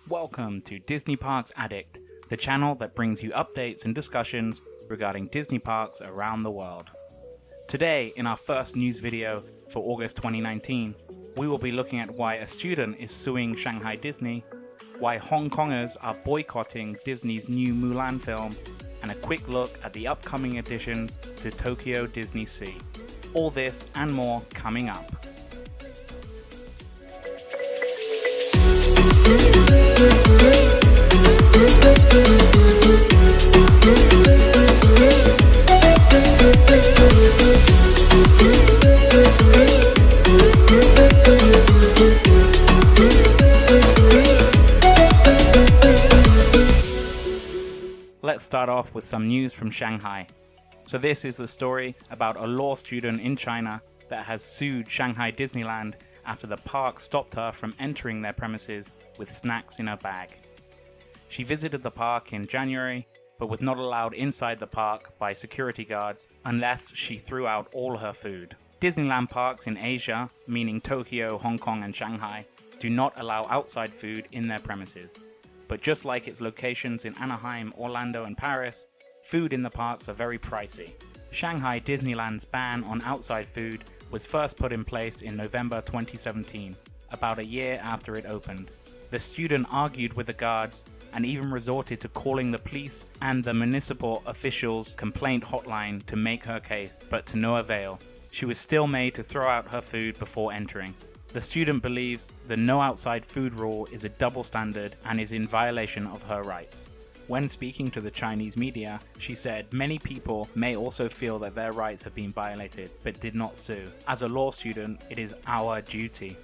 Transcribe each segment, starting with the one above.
Welcome to Disney Parks Addict, the channel that brings you updates and discussions regarding Disney parks around the world. Today, in our first news video for August 2019, we will be looking at why a student is suing Shanghai Disney, why Hong Kongers are boycotting Disney's new Mulan film, and a quick look at the upcoming additions to Tokyo DisneySea. All this and more coming up. Let's start off with some news from Shanghai. So this is the story about a law student in China that has sued Shanghai Disneyland after the park stopped her from entering their premises with snacks in her bag. She visited the park in January, but was not allowed inside the park by security guards unless she threw out all her food. Disneyland parks in Asia, meaning Tokyo, Hong Kong and Shanghai, do not allow outside food in their premises. But just like its locations in Anaheim, Orlando and Paris, food in the parks are very pricey. Shanghai Disneyland's ban on outside food was first put in place in November 2017, about a year after it opened. The student argued with the guards and even resorted to calling the police and the municipal officials' complaint hotline to make her case, but to no avail. She was still made to throw out her food before entering. The student believes the no outside food rule is a double standard and is in violation of her rights. When speaking to the Chinese media, she said many people may also feel that their rights have been violated, but did not sue. As a law student, it is our duty.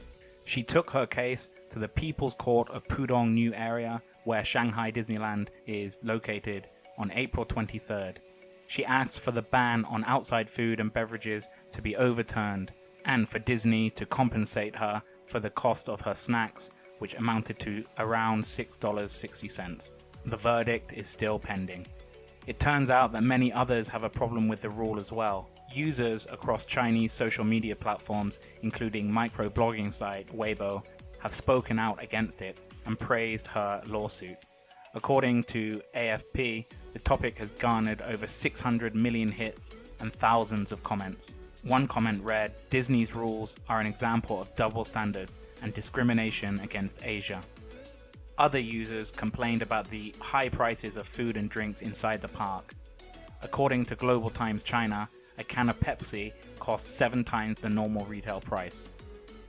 She took her case to the People's Court of Pudong New Area, where Shanghai Disneyland is located, on April 23rd. She asked for the ban on outside food and beverages to be overturned, and for Disney to compensate her for the cost of her snacks, which amounted to around $6.60. The verdict is still pending. It turns out that many others have a problem with the rule as well. Users across Chinese social media platforms, including microblogging site Weibo, have spoken out against it and praised her lawsuit. According to AFP, the topic has garnered over 600 million hits and thousands of comments. One comment read, "Disney's rules are an example of double standards and discrimination against Asia." Other users complained about the high prices of food and drinks inside the park. According to Global Times China, a can of Pepsi costs 7 times the normal retail price.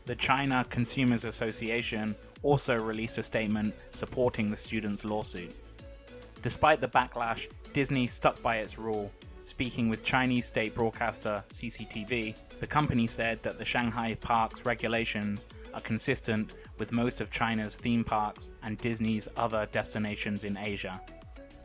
The China Consumers Association also released a statement supporting the student's lawsuit. Despite the backlash, Disney stuck by its rule. Speaking with Chinese state broadcaster CCTV, the company said that the Shanghai park's regulations are consistent with most of China's theme parks and Disney's other destinations in Asia.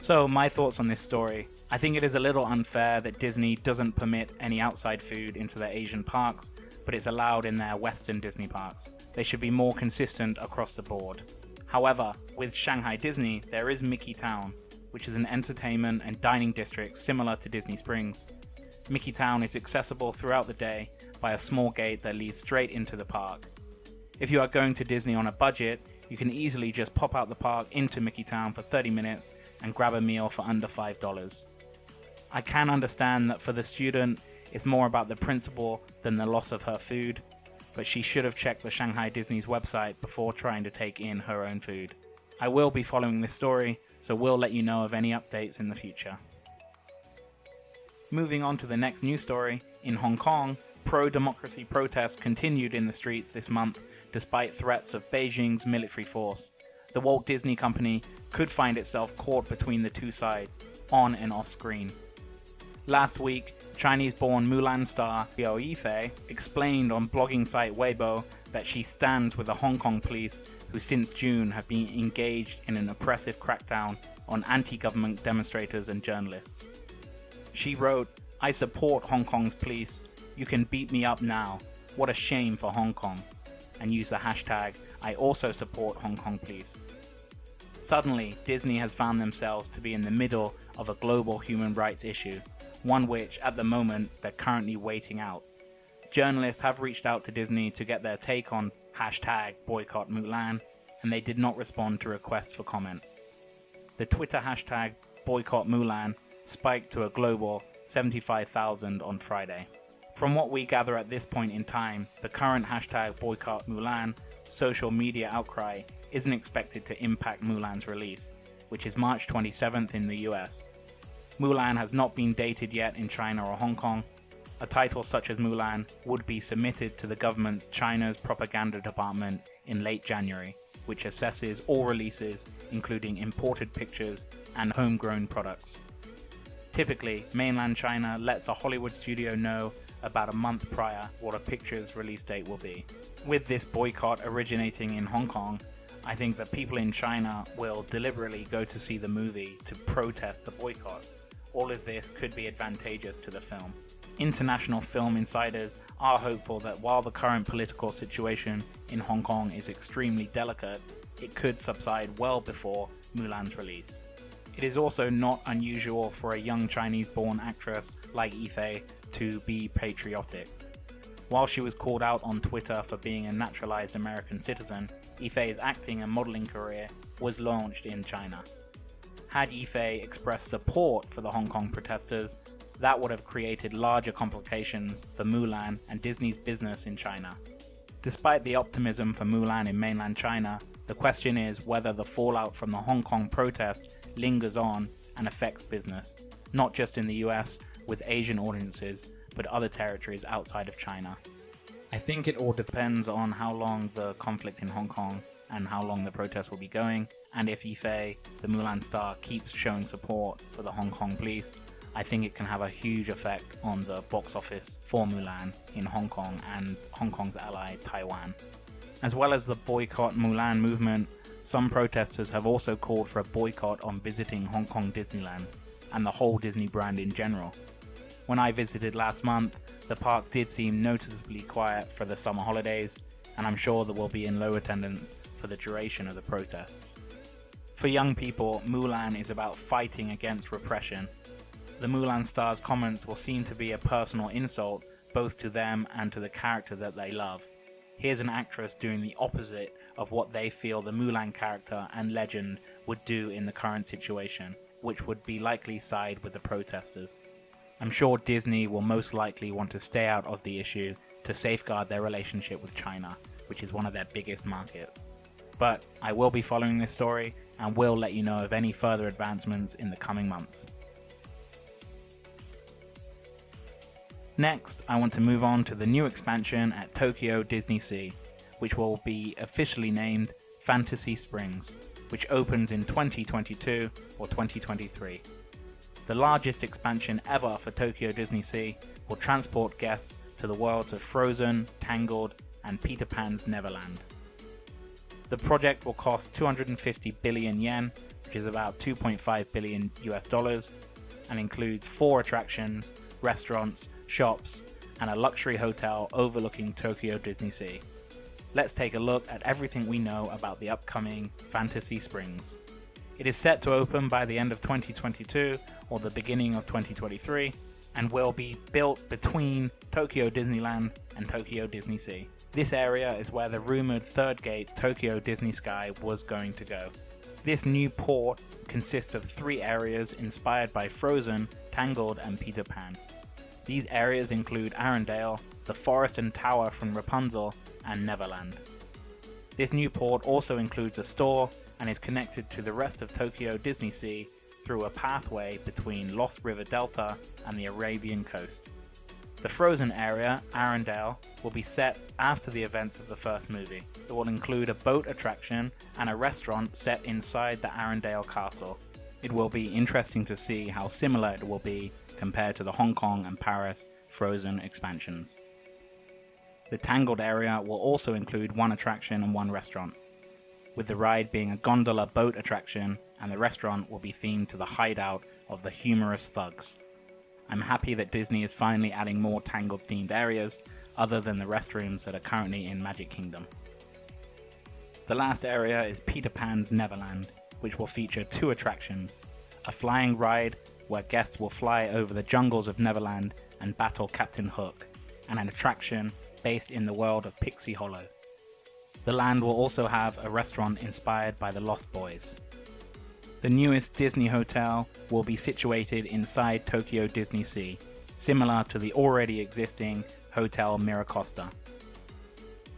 So my thoughts on this story: I think it is a little unfair that Disney doesn't permit any outside food into their Asian parks, but it's allowed in their Western Disney parks. They should be more consistent across the board. However, with Shanghai Disney, there is Mickey Town, which is an entertainment and dining district similar to Disney Springs. Mickey Town is accessible throughout the day by a small gate that leads straight into the park. If you are going to Disney on a budget, you can easily just pop out the park into Mickey Town for 30 minutes and grab a meal for under $5. I can understand that for the student, it's more about the principle than the loss of her food, but she should have checked the Shanghai Disney's website before trying to take in her own food. I will be following this story, so we'll let you know of any updates in the future. Moving on to the next news story, in Hong Kong, pro-democracy protests continued in the streets this month despite threats of Beijing's military force. The Walt Disney Company could find itself caught between the two sides, on and off screen. Last week, Chinese-born Mulan star Liu Yifei explained on blogging site Weibo that she stands with the Hong Kong police, who since June have been engaged in an oppressive crackdown on anti-government demonstrators and journalists. She wrote, "I support Hong Kong's police. You can beat me up now. What a shame for Hong Kong," and used the hashtag, "I also support Hong Kong police." Suddenly, Disney has found themselves to be in the middle of a global human rights issue, one which, at the moment, they're currently waiting out. Journalists have reached out to Disney to get their take on hashtag boycott Mulan, and they did not respond to requests for comment. The Twitter hashtag boycottmulan spiked to a global 75,000 on Friday. From what we gather at this point in time, the current hashtag boycottmulan social media outcry isn't expected to impact Mulan's release, which is March 27th in the US. Mulan has not been dated yet in China or Hong Kong. A title such as Mulan would be submitted to the government's China's propaganda department in late January, which assesses all releases, including imported pictures and homegrown products. Typically, mainland China lets a Hollywood studio know about a month prior what a picture's release date will be. With this boycott originating in Hong Kong, I think that people in China will deliberately go to see the movie to protest the boycott. All of this could be advantageous to the film. International film insiders are hopeful that while the current political situation in Hong Kong is extremely delicate, it could subside well before Mulan's release. It is also not unusual for a young Chinese-born actress like Yifei to be patriotic. While she was called out on Twitter for being a naturalized American citizen, Yifei's acting and modeling career was launched in China. Had Yifei expressed support for the Hong Kong protesters, that would have created larger complications for Mulan and Disney's business in China. Despite the optimism for Mulan in mainland China, the question is whether the fallout from the Hong Kong protest lingers on and affects business, not just in the US with Asian audiences, but other territories outside of China. I think it all depends on how long the conflict in Hong Kong and how long the protest will be going, and if Yifei, the Mulan star, keeps showing support for the Hong Kong police, I think it can have a huge effect on the box office for Mulan in Hong Kong and Hong Kong's ally Taiwan. As well as the boycott Mulan movement, some protesters have also called for a boycott on visiting Hong Kong Disneyland and the whole Disney brand in general. When I visited last month, the park did seem noticeably quiet for the summer holidays, and I'm sure that we'll be in low attendance for the duration of the protests. For young people, Mulan is about fighting against repression. The Mulan star's comments will seem to be a personal insult both to them and to the character that they love. Here's an actress doing the opposite of what they feel the Mulan character and legend would do in the current situation, which would be likely side with the protesters. I'm sure Disney will most likely want to stay out of the issue to safeguard their relationship with China, which is one of their biggest markets. But I will be following this story and will let you know of any further advancements in the coming months. Next, I want to move on to the new expansion at Tokyo DisneySea, which will be officially named Fantasy Springs, which opens in 2022 or 2023. The largest expansion ever for Tokyo DisneySea will transport guests to the worlds of Frozen, Tangled, and Peter Pan's Neverland. The project will cost 250 billion yen, which is about $2.5 billion US, and includes 4 attractions, restaurants, shops, and a luxury hotel overlooking Tokyo DisneySea. Let's take a look at everything we know about the upcoming Fantasy Springs. It is set to open by the end of 2022 or the beginning of 2023 and will be built between Tokyo Disneyland and Tokyo DisneySea. This area is where the rumored third gate Tokyo Disney Sky was going to go. This new port consists of 3 areas inspired by Frozen, Tangled, and Peter Pan. These areas include Arendelle, the forest and tower from Rapunzel, and Neverland. This new port also includes a store and is connected to the rest of Tokyo DisneySea through a pathway between Lost River Delta and the Arabian coast. The Frozen area, Arendelle, will be set after the events of the first movie. It will include a boat attraction and a restaurant set inside the Arendelle castle. It will be interesting to see how similar it will be compared to the Hong Kong and Paris Frozen expansions. The Tangled area will also include 1 attraction and 1 restaurant, with the ride being a gondola boat attraction, and the restaurant will be themed to the hideout of the humorous thugs. I'm happy that Disney is finally adding more Tangled themed areas other than the restrooms that are currently in Magic Kingdom. The last area is Peter Pan's Neverland, which will feature 2 attractions, a flying ride where guests will fly over the jungles of Neverland and battle Captain Hook, and an attraction based in the world of Pixie Hollow. The land will also have a restaurant inspired by the Lost Boys. The newest Disney hotel will be situated inside Tokyo DisneySea, similar to the already existing Hotel Miracosta.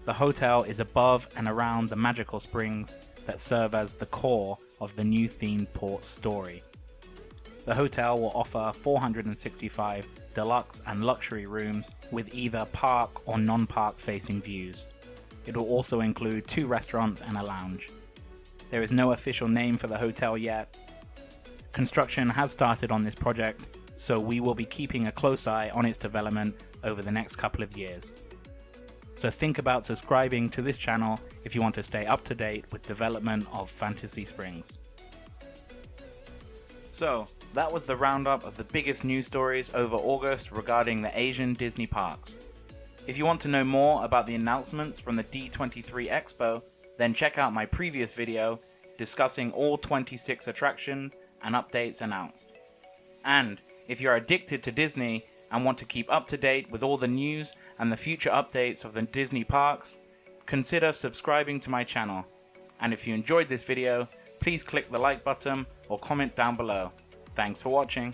The hotel is above and around the magical springs that serve as the core of the new theme port story. The hotel will offer 465 deluxe and luxury rooms with either park or non-park facing views. It will also include 2 restaurants and a lounge. There is no official name for the hotel yet. Construction has started on this project, so we will be keeping a close eye on its development over the next couple of years. So think about subscribing to this channel if you want to stay up to date with development of Fantasy Springs. So, that was the roundup of the biggest news stories over August regarding the Asian Disney parks. If you want to know more about the announcements from the D23 Expo, then check out my previous video discussing all 26 attractions and updates announced. And if you're addicted to Disney and want to keep up to date with all the news and the future updates of the Disney parks, consider subscribing to my channel. And if you enjoyed this video, please click the like button or comment down below. Thanks for watching.